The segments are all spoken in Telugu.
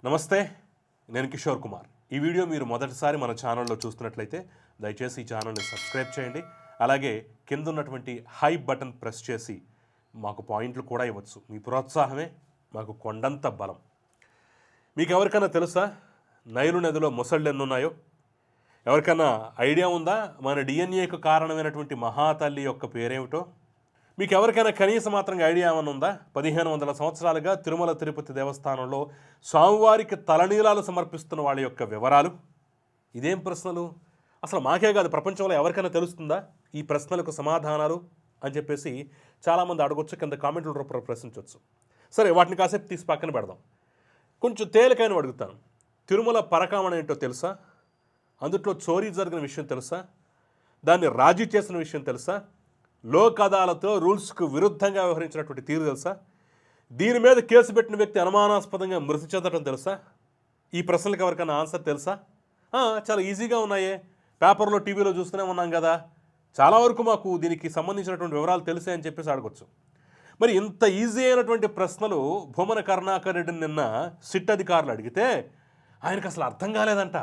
నమస్తే, నేను కిషోర్ కుమార్. ఈ వీడియో మీరు మొదటిసారి మన ఛానల్లో చూస్తున్నట్లయితే దయచేసి ఈ ఛానల్ని సబ్స్క్రైబ్ చేయండి. అలాగే కింద ఉన్నటువంటి హై బటన్ ప్రెస్ చేసి మాకు పాయింట్లు కూడా ఇవ్వచ్చు. మీ ప్రోత్సాహమే మాకు కొండంత బలం. మీకు ఎవరికైనా తెలుసా నైలు నదిలో మొసళ్ళు ఎన్నున్నాయో? ఎవరికైనా ఐడియా ఉందా మన డిఎన్ఏకు కారణమైనటువంటి మహాతల్లి యొక్క పేరేమిటో? మీకు ఎవరికైనా కనీసం మాత్రంగా ఐడియా ఏమైనా ఉందా? 1500 సంవత్సరాలుగా తిరుమల తిరుపతి దేవస్థానంలో స్వామివారికి తలనీలాలు సమర్పిస్తున్న వాళ్ళ యొక్క వివరాలు. ఇదేం ప్రశ్నలు? అసలు మాకే కాదు, ప్రపంచంలో ఎవరికైనా తెలుస్తుందా ఈ ప్రశ్నలకు సమాధానాలు అని చెప్పేసి చాలామంది అడగొచ్చు, కింద కామెంట్ల రూపంలో ప్రశ్నించవచ్చు. సరే, వాటిని కాసేపు తీసి పక్కన పెడదాం. కొంచెం తేలికైన అడుగుతాను. తిరుమల పరకామణ ఏంటో తెలుసా? అందుట్లో చోరీ జరిగిన విషయం తెలుసా? దాన్ని రాజీ చేసిన విషయం తెలుసా? లోక్ అదాలత్లో రూల్స్కు విరుద్ధంగా వ్యవహరించినటువంటి తీరు తెలుసా? దీని మీద కేసు పెట్టిన వ్యక్తి అనుమానాస్పదంగా మృతి చెందడం తెలుసా? ఈ ప్రశ్నలకు ఎవరికైనా ఆన్సర్ తెలుసా? చాలా ఈజీగా ఉన్నాయే, పేపర్లో టీవీలో చూస్తూనే ఉన్నాం కదా, చాలా వరకు మాకు దీనికి సంబంధించినటువంటి వివరాలు తెలిసే అని చెప్పేసి అడగొచ్చు. మరి ఇంత ఈజీ అయినటువంటి ప్రశ్నలు భూమన కరుణాకర్ రెడ్డిని నిన్న సిట్ అధికారులు అడిగితే ఆయనకు అసలు అర్థం కాలేదంట.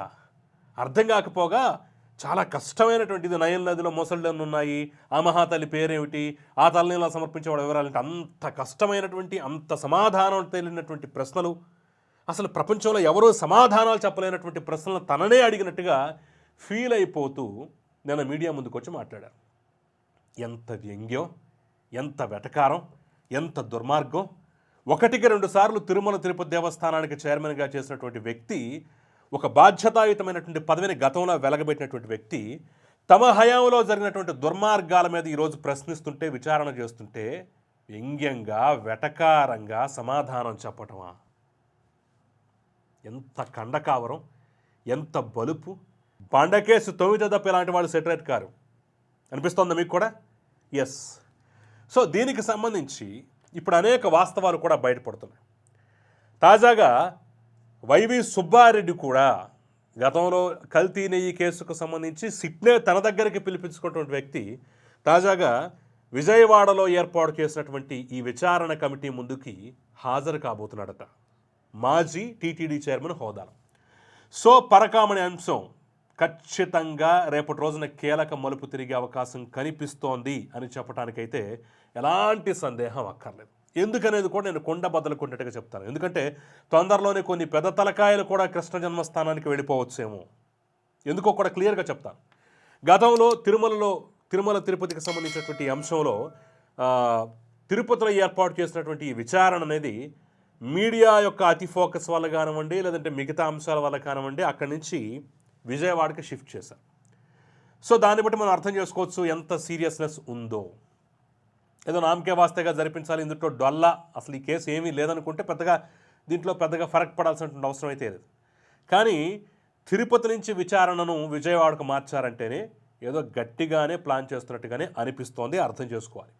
అర్థం కాకపోగా చాలా కష్టమైనటువంటిది, నైల్ నదిలో మొసళ్ళు ఉన్నాయి, ఆ మహాతల్లి పేరేమిటి, ఆ తల్లిని ఇలా సమర్పించేవాడు వివరాలంటే అంత కష్టమైనటువంటి, అంత సమాధానం తెలియనటువంటి ప్రశ్నలు, అసలు ప్రపంచంలో ఎవరూ సమాధానాలు చెప్పలేనటువంటి ప్రశ్నలు తననే అడిగినట్టుగా ఫీల్ అయిపోతూ నేను మీడియా ముందుకు వచ్చి మాట్లాడాను. ఎంత వ్యంగ్యం, ఎంత వెటకారం, ఎంత దుర్మార్గం! 1-2 సార్లు తిరుమల తిరుపతి దేవస్థానానికి చైర్మన్గా చేసినటువంటి వ్యక్తి, ఒక బాధ్యతాయుతమైనటువంటి పదవిని గతంలో వెలగబెట్టినటువంటి వ్యక్తి, తమ హయాంలో జరిగినటువంటి దుర్మార్గాల మీద ఈరోజు ప్రశ్నిస్తుంటే, విచారణ చేస్తుంటే వ్యంగ్యంగా, వెటకారంగా సమాధానం చెప్పటమా? ఎంత కండకావరం, ఎంత బలుపు! బండకేసు 9 తప్ప ఇలాంటి వాళ్ళు సెటరేట్ కారు అనిపిస్తోందా మీకు కూడా? ఎస్. సో దీనికి సంబంధించి ఇప్పుడు అనేక వాస్తవాలు కూడా బయటపడుతున్నాయి. తాజాగా వైవి సుబ్బారెడ్డి కూడా గతంలో కల్తీ నెయ్యి కేసుకు సంబంధించి సిట్నే తన దగ్గరికి పిలిపించుకున్నటువంటి వ్యక్తి తాజాగా విజయవాడలో ఏర్పాటు చేసినటువంటి ఈ విచారణ కమిటీ ముందుకి హాజరు కాబోతున్నాడట, మాజీ టీటీడీ చైర్మన్ హోదాలో. సో పరకామణి అంశం ఖచ్చితంగా రేపటి రోజున కీలక మలుపు తిరిగే అవకాశం కనిపిస్తోంది అని చెప్పడానికైతే ఎలాంటి సందేహం అక్కర్లేదు. ఎందుకనేది కూడా నేను కొండ బద్దలు కొన్నట్టుగా చెప్తాను. ఎందుకంటే తొందరలోనే కొన్ని పెద్ద తలకాయలు కూడా కృష్ణ జన్మస్థానానికి వెళ్ళిపోవచ్చేమో. ఎందుకో కూడా క్లియర్గా చెప్తాను. గతంలో తిరుమల తిరుపతికి సంబంధించినటువంటి అంశంలో తిరుపతిలో ఏర్పాటు చేసినటువంటి ఈ విచారణ అనేది మీడియా యొక్క అతి ఫోకస్ వల్ల కానివ్వండి, లేదంటే మిగతా అంశాల వల్ల కానివ్వండి, అక్కడి నుంచి విజయవాడకి షిఫ్ట్ చేశారు. సో దాన్ని బట్టి మనం అర్థం చేసుకోవచ్చు ఎంత సీరియస్నెస్ ఉందో. ఏదో నామకే వాస్తేగా జరిపించాలి, ఇందులో డొల్లా, అసలు ఈ కేసు ఏమీ లేదనుకుంటే దీంట్లో పెద్దగా ఫరక్ పడాల్సినటువంటి అవసరం అయితే లేదు. కానీ తిరుపతి నుంచి విచారణను విజయవాడకు మార్చారంటేనే ఏదో గట్టిగానే ప్లాన్ చేస్తున్నట్టుగానే అనిపిస్తోంది, అర్థం చేసుకోవాలి.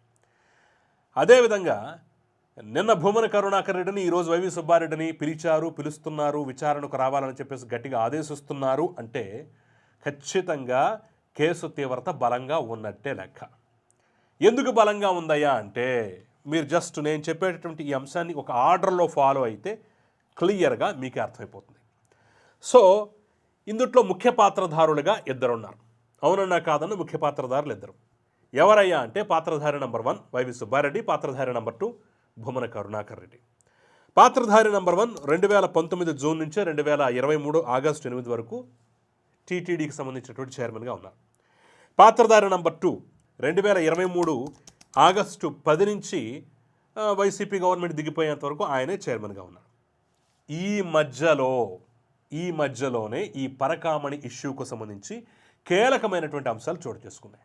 అదేవిధంగా నిన్న భూమన కరుణాకర్ రెడ్డిని, ఈరోజు వైవి సుబ్బారెడ్డిని పిలుస్తున్నారు, విచారణకు రావాలని చెప్పేసి గట్టిగా ఆదేశిస్తున్నారు అంటే ఖచ్చితంగా కేసు తీవ్రత బలంగా ఉన్నట్టే లెక్క. ఎందుకు బలంగా ఉందయ్యా అంటే, మీరు జస్ట్ నేను చెప్పేటటువంటి ఈ అంశాన్ని ఒక ఆర్డర్లో ఫాలో అయితే క్లియర్గా మీకే అర్థమైపోతుంది. సో ఇందుట్లో ముఖ్య పాత్రధారులుగా 2 ఉన్నారు. అవునన్నా కాదన్న ముఖ్య పాత్రధారులు 2. ఎవరయ్యా అంటే, పాత్రధారి నెంబర్ 1 వైవి సుబ్బారెడ్డి, పాత్రధారి నెంబర్ 2 భూమన కరుణాకర్ రెడ్డి. పాత్రధారి నెంబర్ 1 2019 జూన్ నుంచి 2023 ఆగస్టు 8 వరకు టీటీడీకి సంబంధించినటువంటి చైర్మన్గా ఉన్నారు. పాత్రధారి నెంబర్ 2 2023 ఆగస్టు 10 నుంచి వైసీపీ గవర్నమెంట్ దిగిపోయేంత వరకు ఆయనే చైర్మన్గా ఉన్నారు. ఈ మధ్యలోనే ఈ పరకామణి ఇష్యూకు సంబంధించి కీలకమైనటువంటి అంశాలు చోటు చేసుకున్నాయి.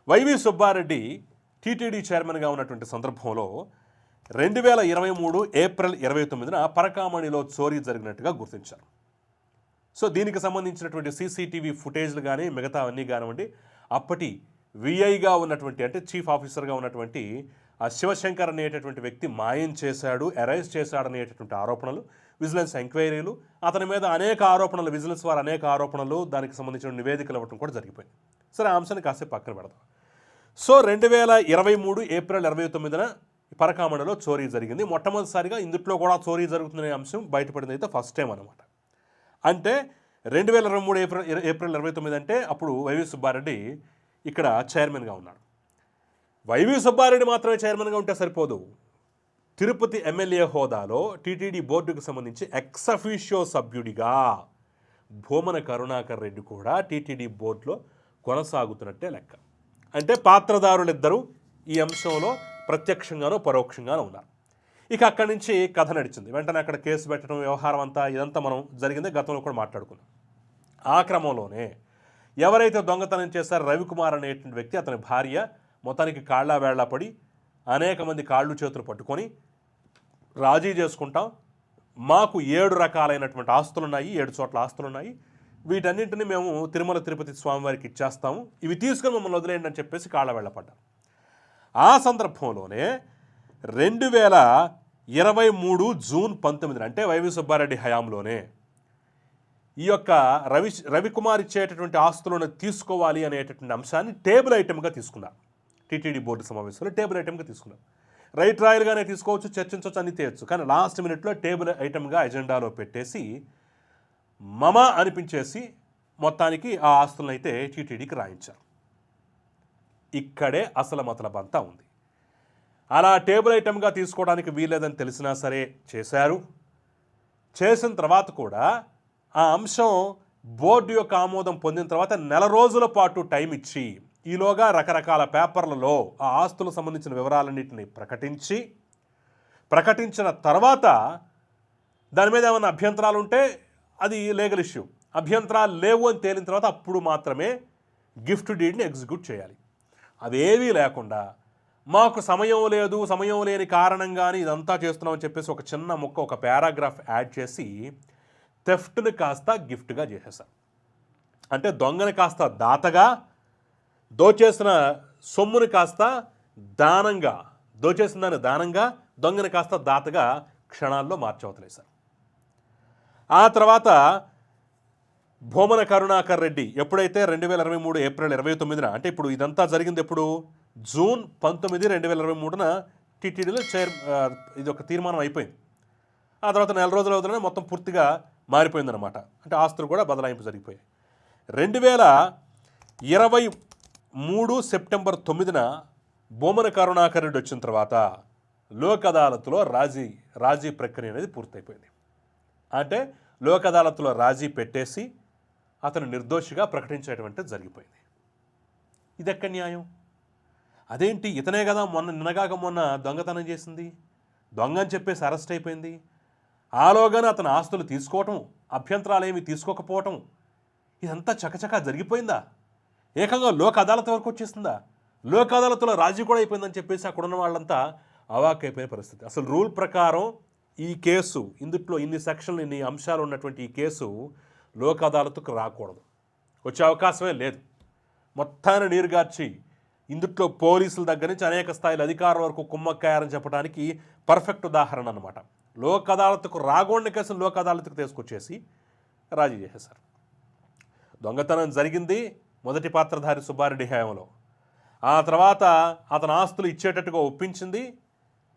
వైవి సుబ్బారెడ్డి టీటీడీ చైర్మన్గా ఉన్నటువంటి సందర్భంలో 2023 ఏప్రిల్ 29న పరకామణిలో చోరీ జరిగినట్టుగా గుర్తించారు. సో దీనికి సంబంధించినటువంటి సీసీటీవీ ఫుటేజ్లు కానీ మిగతా అన్నీ కానివ్వండి, అప్పటి విఐగా ఉన్నటువంటి, అంటే చీఫ్ ఆఫీసర్గా ఉన్నటువంటి ఆ శివశంకర్ అనేటటువంటి వ్యక్తి మాయం చేశాడు, అరెస్ట్ చేశాడు అనేటటువంటి ఆరోపణలు, విజిలెన్స్ ఎంక్వైరీలు, అతని మీద అనేక ఆరోపణలు, విజిలెన్స్ వారు అనేక ఆరోపణలు, దానికి సంబంధించిన నివేదికలు ఇవ్వడం కూడా జరిగిపోయింది. సరే, ఆ అంశాన్ని కాసేపు పక్కన పెడదాం. సో 2023 ఏప్రిల్ 29న పరకామణలో చోరీ జరిగింది. మొట్టమొదటిసారిగా ఇందుట్లో కూడా చోరీ జరుగుతుందనే అంశం బయటపడింది అయితే ఫస్ట్ టైం అనమాట. అంటే 2023 ఏప్రిల్ 29 అంటే అప్పుడు వైవి సుబ్బారెడ్డి ఇక్కడ చైర్మన్గా ఉన్నాడు. వైవి సుబ్బారెడ్డి మాత్రమే చైర్మన్గా ఉంటే సరిపోదు. తిరుపతి ఎమ్మెల్యే హోదాలో టీటీడీ బోర్డుకు సంబంధించి ఎక్స్ అఫీషియో సభ్యుడిగా భూమన కరుణాకర్ రెడ్డి కూడా టీటీడీ బోర్డులో కొనసాగుతున్నట్టే లెక్క. అంటే పాత్రదారులిద్దరూ ఈ అంశంలో ప్రత్యక్షంగానో పరోక్షంగానో ఉన్నారు. ఇక అక్కడి నుంచి కథ నడిచింది. వెంటనే అక్కడ కేసు పెట్టడం, వ్యవహారం అంతా ఇదంతా మనం జరిగిందే గతంలో కూడా మాట్లాడుకున్నాం. ఆ క్రమంలోనే ఎవరైతే దొంగతనం చేశారో రవికుమార్ అనేటువంటి వ్యక్తి, అతని భార్య మొత్తానికి కాళ్ళ వేళ్లా పడి అనేక మంది కాళ్ళు చేతులు పట్టుకొని రాజీ చేసుకుంటాం, మాకు 7 రకాలైనటువంటి ఆస్తులున్నాయి, 7 చోట్ల ఆస్తులున్నాయి, వీటన్నింటినీ మేము తిరుమల తిరుపతి స్వామివారికి ఇచ్చేస్తాము, ఇవి తీసుకొని మమ్మల్ని వదిలేయండి అని చెప్పేసి కాళ్ళ వెళ్ళపడ్డారు. ఆ సందర్భంలోనే 2023 జూన్ 19 అంటే వైవి సుబ్బారెడ్డి హయాంలోనే ఈ యొక్క రవికుమార్ ఇచ్చేటటువంటి ఆస్తులను తీసుకోవాలి అనేటటువంటి అంశాన్ని టేబుల్ ఐటెంగా తీసుకున్నారు. టీటీడీ బోర్డు సమావేశంలో టేబుల్ ఐటెంగా తీసుకున్నారు. రైట్ రాయల్గానే తీసుకోవచ్చు, చర్చించవచ్చు, అన్ని చేయొచ్చు. కానీ లాస్ట్ మినిట్లో టేబుల్ ఐటెంగా ఎజెండాలో పెట్టేసి మమ అనిపించేసి మొత్తానికి ఆ ఆస్తులను అయితే టీటీడీకి రాయించారు. ఇక్కడే అసలు మతలబంతా ఉంది. అలా టేబుల్ ఐటెంగా తీసుకోవడానికి వీల్లేదని తెలిసినా సరే చేశారు. చేసిన తర్వాత కూడా ఆ అంశం బోర్డు యొక్క ఆమోదం పొందిన తర్వాత 4 రోజుల పాటు టైం ఇచ్చి ఈలోగా రకరకాల పేపర్లలో ఆ ఆస్తులకు సంబంధించిన వివరాలన్నింటినీ ప్రకటించిన తర్వాత దాని మీద ఏమైనా అభ్యంతరాలు ఉంటే అది లీగల్ ఇష్యూ. అభ్యంతరాలు లేవు అని తేలిన తర్వాత అప్పుడు మాత్రమే గిఫ్ట్ డీడ్ని ఎగ్జిక్యూట్ చేయాలి. అవేవీ లేకుండా మాకు సమయం లేదు, సమయం లేని కారణంగానే ఇదంతా చేస్తున్నామని చెప్పేసి ఒక చిన్న ముక్క, ఒక పారాగ్రాఫ్ యాడ్ చేసి థెఫ్ట్ని కాస్త గిఫ్ట్గా చేసేసారు. అంటే దొంగని కాస్త దాతగా, దోచేసిన సొమ్ముని కాస్త దానంగా, దోచేసిన దాన్ని దానంగా, దొంగని కాస్త దాతగా క్షణాల్లో మార్చవతలేశారు. ఆ తర్వాత భూమన కరుణాకర్ రెడ్డి ఎప్పుడైతే 2023 ఏప్రిల్ 29 అంటే ఇప్పుడు ఇదంతా జరిగింది ఎప్పుడు, జూన్ 19, 2023 టీటీడీలో ఇది ఒక తీర్మానం అయిపోయింది. ఆ తర్వాత 4 రోజుల అవతలనే మొత్తం పూర్తిగా మారిపోయిందనమాట. అంటే ఆస్తులు కూడా బదలాయింపు జరిగిపోయాయి. 2023 సెప్టెంబర్ 9 భూమన కరుణాకర్ రెడ్డి వచ్చిన తర్వాత లోక్ అదాలత్లో రాజీ ప్రక్రియ అనేది పూర్తయిపోయింది. అంటే లోక్ అదాలత్లో రాజీ పెట్టేసి అతను నిర్దోషిగా ప్రకటించేటువంటి జరిగిపోయింది. ఇది ఎక్కడ న్యాయం? అదేంటి, ఇతనే కదా నిన్నగాక మొన్న దొంగతనం చేసింది, దొంగ అని చెప్పేసి అరెస్ట్ అయిపోయింది, ఆలోగానే అతను ఆస్తులు తీసుకోవటం, అభ్యంతరాలు ఏమి తీసుకోకపోవటం, ఇదంతా చకచకా జరిగిపోయిందా? ఏకంగా లోక్ అదాలత్ వరకు వచ్చేస్తుందా? లోక్ అదాలత్లో రాజీ కూడా అయిపోయిందని చెప్పేసి అక్కడున్న వాళ్ళంతా అవాక్కైపోయే పరిస్థితి. అసలు రూల్ ప్రకారం ఈ కేసు, ఇందుట్లో ఇన్ని సెక్షన్లు, ఇన్ని అంశాలు ఉన్నటువంటి ఈ కేసు లోక్ అదాలత్కు రాకూడదు, వచ్చే అవకాశమే లేదు. మొత్తాన్ని నీరుగార్చి ఇందుట్లో పోలీసుల దగ్గర నుంచి అనేక స్థాయిల అధికారుల వరకు కుమ్మక్కాయారని చెప్పడానికి పర్ఫెక్ట్ ఉదాహరణ అనమాట. లోక్ అదాలత్కు రాకూడని కేసును లోక్ అదాలత్కు తీసుకొచ్చేసి రాజీ చేసేశారు. దొంగతనం జరిగింది మొదటి పాత్రధారి సుబ్బారెడ్డి హయాంలో. ఆ తర్వాత అతను ఆస్తులు ఇచ్చేటట్టుగా ఒప్పించింది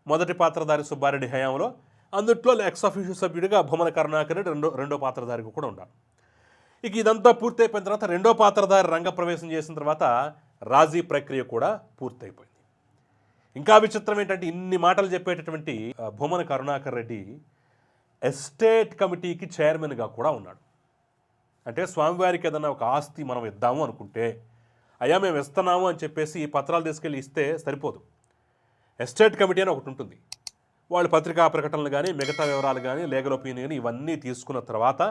మొదటి పాత్రధారి సుబ్బారెడ్డి హయాంలో. అందుట్లో ఎక్స్ అఫీషియల్ సభ్యుడిగా భూమన కరుణాకర్ రెడ్డి రెండో పాత్రధారికి కూడా ఉండాలి. ఇక ఇదంతా పూర్తయిపోయిన తర్వాత రెండో పాత్రధారి రంగప్రవేశం చేసిన తర్వాత రాజీ ప్రక్రియ కూడా పూర్తయిపోయింది. ఇంకా విచిత్రం ఏంటంటే, ఇన్ని మాటలు చెప్పేటటువంటి భూమన కరుణాకర్ రెడ్డి ఎస్టేట్ కమిటీకి చైర్మన్గా కూడా ఉన్నాడు. అంటే స్వామివారికి ఏదైనా ఒక ఆస్తి మనం ఇద్దాము అనుకుంటే, అయ్యా మేము ఇస్తున్నాము అని చెప్పేసి పత్రాలు తీసుకెళ్ళి ఇస్తే సరిపోదు. ఎస్టేట్ కమిటీ అని ఒకటి ఉంటుంది. వాళ్ళు పత్రికా ప్రకటనలు కానీ, మిగతా వివరాలు కానీ, లీగల్ ఒపీనియన్ ఇవన్నీ తీసుకున్న తర్వాత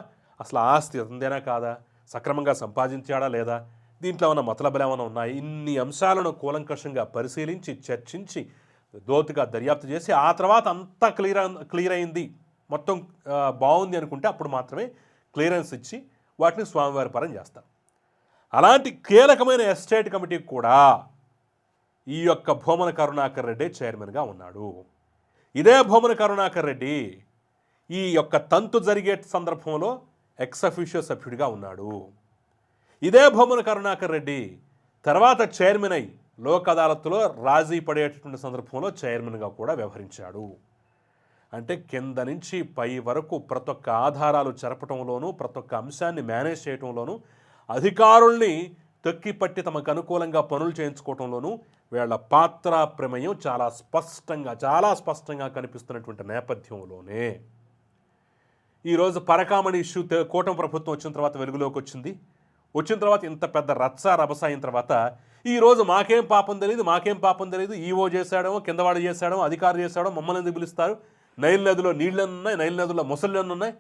అసలు ఆస్తి ఉందేనా కాదా, సక్రమంగా సంపాదించాడా లేదా, దీంట్లో ఏమైనా మతలబులు ఏమైనా ఉన్నాయి, ఇన్ని అంశాలను కూలంకషంగా పరిశీలించి చర్చించి లోతుగా దర్యాప్తు చేసి ఆ తర్వాత అంతా క్లియర్ అయింది, మొత్తం బాగుంది అనుకుంటే అప్పుడు మాత్రమే క్లియరెన్స్ ఇచ్చి వాటిని స్వామివారి పరం చేస్తారు. అలాంటి కీలకమైన ఎస్టేట్ కమిటీకి కూడా ఈ యొక్క భూమన కరుణాకర్ రెడ్డి చైర్మన్గా ఉన్నాడు. ఇదే భూమన కరుణాకర్ రెడ్డి ఈ యొక్క తంతు జరిగే సందర్భంలో ఎక్స్ అఫీషియల్ సభ్యుడిగా ఉన్నాడు. ఇదే భూమన కరుణాకర్ రెడ్డి తర్వాత చైర్మన్ అయి లోక్ అదాలత్లో రాజీ పడేటటువంటి సందర్భంలో చైర్మన్గా కూడా వ్యవహరించాడు. అంటే కింద నుంచి పై వరకు ప్రతి ఒక్క ఆధారాలు చెరపటంలోనూ, ప్రతి ఒక్క అంశాన్ని మేనేజ్ చేయటంలోనూ, అధికారుల్ని తొక్కిపట్టి తమకు అనుకూలంగా పనులు చేయించుకోవటంలోనూ వీళ్ళ పాత్ర ప్రమేయం చాలా స్పష్టంగా కనిపిస్తున్నటువంటి నేపథ్యంలోనే ఈరోజు పరకామణి ఇష్యూ కూటమి ప్రభుత్వం వచ్చిన తర్వాత వెలుగులోకి వచ్చిన తర్వాత ఇంత పెద్ద రచ్చ రభస అయిన తర్వాత ఈరోజు మాకేం పాపం తెలియదు, ఈవో చేశాడో, కిందవాడు చేశాడో, అధికారులు చేశాడో, మమ్మల్ని ఎందుకు పిలుస్తారు, నైల్ నదిలో నీళ్ళెన్నున్నాయి, నైల్ నదిలో ముసళ్ళెన్నున్నాయి,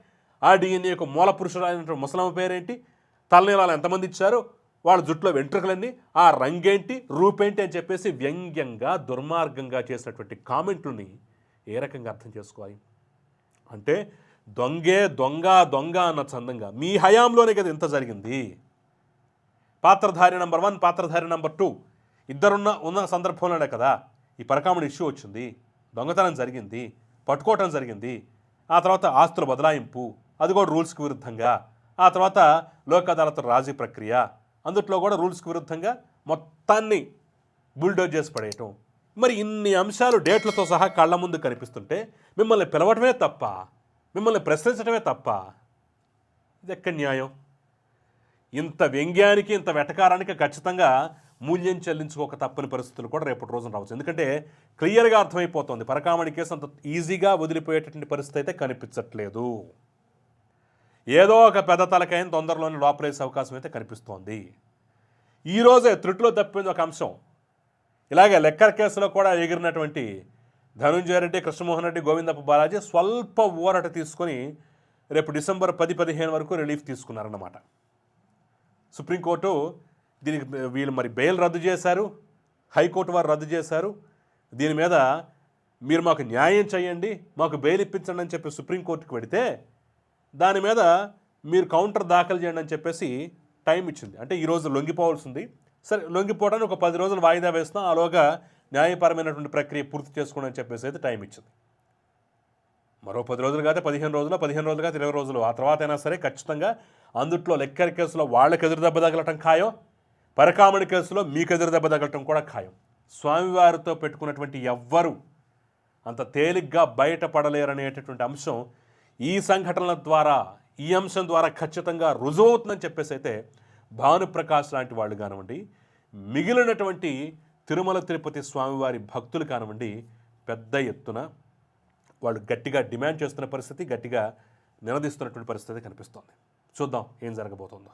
ఆ డిఎన్ఏ యొక్క మూల పురుషురాలైనటువంటి ముసలమ్మ పేరేంటి, తలనీలాలు ఎంతమంది ఇచ్చారు, వాళ్ళ జుట్టులో వెంట్రుకలన్నీ, ఆ రంగేంటి, రూపేంటి అని చెప్పేసి వ్యంగ్యంగా దుర్మార్గంగా చేసినటువంటి కామెంట్లని ఏ రకంగా అర్థం చేసుకోవాలి? అంటే దొంగ అన్న చందంగా మీ హయాంలోనే కదా ఇంత జరిగింది. పాత్రధారి నెంబర్ 1, పాత్రధారి నెంబర్ 2 ఉన్న సందర్భంలోనే కదా ఈ పరకామణి ఇష్యూ వచ్చింది, దొంగతనం జరిగింది, పట్టుకోవటం జరిగింది, ఆ తర్వాత ఆస్తుల బదలాయింపు, అది కూడా రూల్స్కి విరుద్ధంగా, ఆ తర్వాత లోక్ అదాలత్ రాజీ ప్రక్రియ, అందుట్లో కూడా రూల్స్కి విరుద్ధంగా మొత్తాన్ని బుల్డోజ్ చేసి పడేయటం. మరి ఇన్ని అంశాలు డేట్లతో సహా కళ్ళ ముందు కనిపిస్తుంటే మిమ్మల్ని పిలవటమే తప్ప, మిమ్మల్ని ప్రశ్నించడమే తప్ప, ఇది ఎక్కడ న్యాయం? ఇంత వ్యంగ్యానికి, ఇంత వెటకారానికి ఖచ్చితంగా మూల్యం చెల్లించుకోక తప్పని పరిస్థితులు కూడా రేపటి రోజున రావచ్చు. ఎందుకంటే క్లియర్గా అర్థమైపోతుంది పరకామణి కేసు అంత ఈజీగా వదిలిపోయేటటువంటి పరిస్థితి అయితే కనిపించట్లేదు. ఏదో ఒక పెద్ద తలకాయని తొందరలోనే లోపలేసే అవకాశం అయితే కనిపిస్తోంది. ఈరోజే త్రుటిలో తప్పింది ఒక అంశం. ఇలాగే లెక్కర్ కేసులో కూడా ఎగిరినటువంటి ధనుంజయ రెడ్డి, కృష్ణమోహన్ రెడ్డి, గోవిందప్ప బాలాజీ స్వల్ప ఊరట తీసుకొని రేపు డిసెంబర్ 10-15 వరకు రిలీఫ్ తీసుకున్నారన్నమాట. సుప్రీంకోర్టు దీనికి వీళ్ళు మరి బెయిల్ రద్దు చేశారు, హైకోర్టు వారు రద్దు చేశారు. దీని మీద మీరు మాకు న్యాయం చేయండి, మాకు బెయిల్ ఇప్పించండి అని చెప్పి సుప్రీంకోర్టుకు పెడితే దాని మీద మీరు కౌంటర్ దాఖలు చేయండి అని చెప్పేసి టైం ఇచ్చింది. అంటే ఈరోజు లొంగిపోవాల్సింది. సరే, లొంగిపోవడానికి ఒక 10 రోజులు వాయిదా వేస్తాం, ఆలోగా న్యాయపరమైనటువంటి ప్రక్రియ పూర్తి చేసుకోండి అని చెప్పేసి అయితే టైం ఇచ్చింది. మరో 10 రోజులు కాదు, 15 రోజులు, 15 రోజులు కాదు, 20 రోజులు, ఆ తర్వాత అయినా సరే ఖచ్చితంగా అందుట్లో లెక్కర్ కేసులో వాళ్ళకి ఎదురు దెబ్బ తగలటం ఖాయం, పరకామణి కేసులో మీకు ఎదురు దెబ్బ తగలటం కూడా ఖాయం. స్వామివారితో పెట్టుకున్నటువంటి ఎవ్వరూ అంత తేలిగ్గా బయటపడలేరనేటటువంటి అంశం ఈ సంఘటనల ద్వారా, ఈ అంశం ద్వారా ఖచ్చితంగా రుజువవుతుందని చెప్పేసి అయితే భానుప్రకాష్ లాంటి వాళ్ళు కానివ్వండి, మిగిలినటువంటి తిరుమల తిరుపతి స్వామివారి భక్తులు కానివ్వండి, పెద్ద ఎత్తున వాళ్ళు గట్టిగా డిమాండ్ చేస్తున్న పరిస్థితి, గట్టిగా నిలదీస్తున్నటువంటి పరిస్థితి కనిపిస్తోంది. చూద్దాం ఏం జరగబోతుందో.